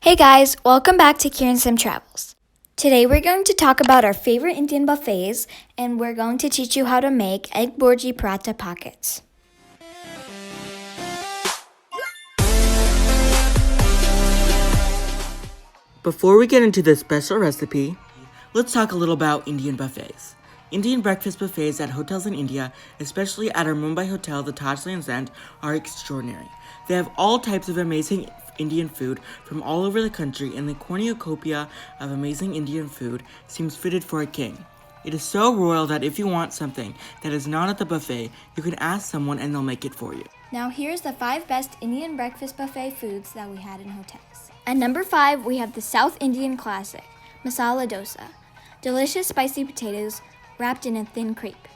Hey guys, welcome back to Kir&Sim Travels. Today we're going to talk about our favorite Indian buffets and we're going to teach you how to make Egg Bhurji paratha pockets. Before we get into this special recipe, let's talk a little about Indian buffets. Indian breakfast buffets at hotels in India, especially at our Mumbai hotel, the Taj Lands End, are extraordinary. They have all types of amazing Indian food from all over the country, and the cornucopia of amazing Indian food seems fitted for a king. It is so royal that if you want something that is not at the buffet, you can ask someone and they'll make it for you. Now here's the 5 best Indian breakfast buffet foods that we had in hotels. At number 5, we have the South Indian classic, masala dosa. Delicious spicy potatoes wrapped in a thin crepe.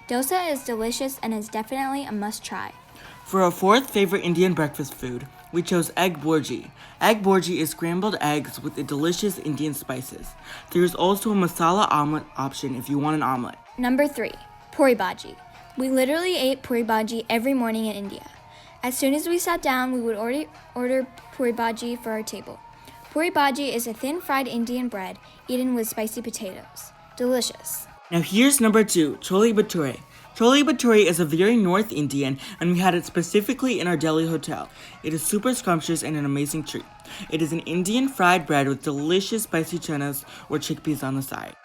Dosa is delicious and is definitely a must-try. For our 4th favorite Indian breakfast food, we chose Egg Bhurji. Egg Bhurji is scrambled eggs with the delicious Indian spices. There is also a masala omelet option if you want an omelet. Number 3, puri bhaji. We literally ate puri bhaji every morning in India. As soon as we sat down, we would order puri bhaji for our table. Puri bhaji is a thin fried Indian bread eaten with spicy potatoes. Delicious. Now here's number 2, chole bhature. Chole bhature is a very North Indian, and we had it specifically in our Delhi hotel. It is super scrumptious and an amazing treat. It is an Indian fried bread with delicious spicy chanas or chickpeas on the side.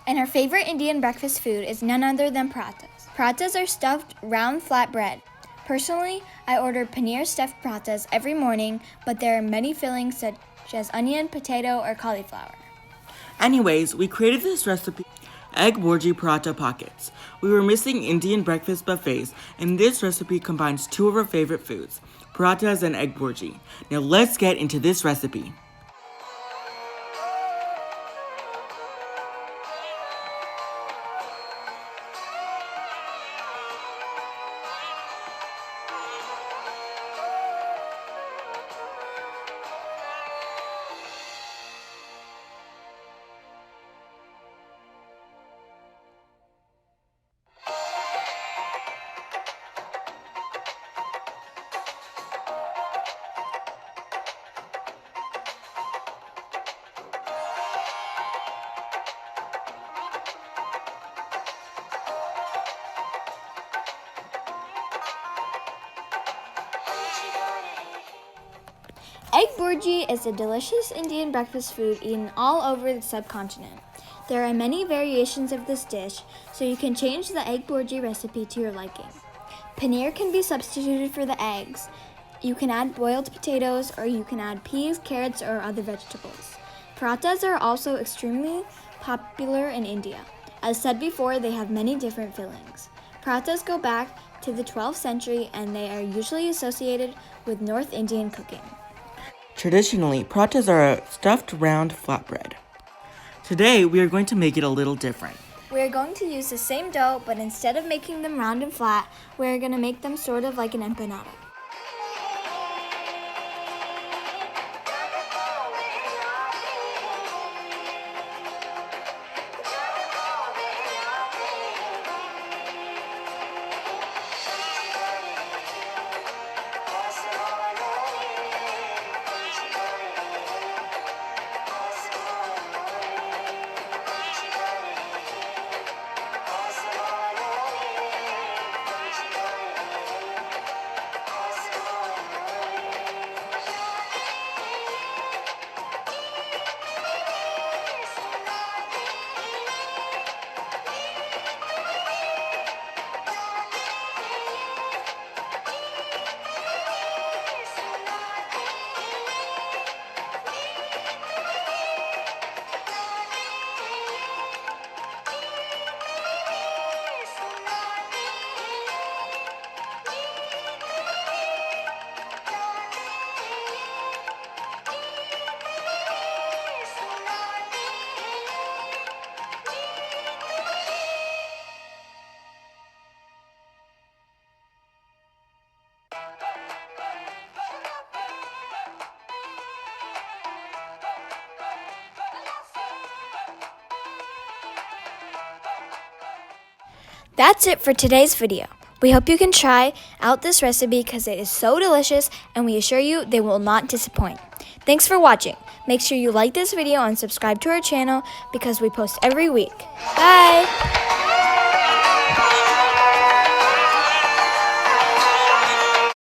And our favorite Indian breakfast food is none other than parathas. Parathas are stuffed, round, flat bread. Personally, I order paneer stuffed parathas every morning, but there are many fillings such as onion, potato, or cauliflower. Anyways, we created this recipe, Egg Bhurji paratha pockets. We were missing Indian breakfast buffets, and this recipe combines 2 of our favorite foods, parathas and Egg Bhurji. Now let's get into this recipe. Egg Bhurji is a delicious Indian breakfast food eaten all over the subcontinent. There are many variations of this dish, so you can change the Egg Bhurji recipe to your liking. Paneer can be substituted for the eggs. You can add boiled potatoes, or you can add peas, carrots, or other vegetables. Parathas are also extremely popular in India. As said before, they have many different fillings. Parathas go back to the 12th century, and they are usually associated with North Indian cooking. Traditionally, parathas are a stuffed round flatbread. Today, we are going to make it a little different. We are going to use the same dough, but instead of making them round and flat, we are going to make them sort of like an empanada. That's it for today's video. We hope you can try out this recipe because it is so delicious and we assure you they will not disappoint. Thanks for watching. Make sure you like this video and subscribe to our channel because we post every week. Bye!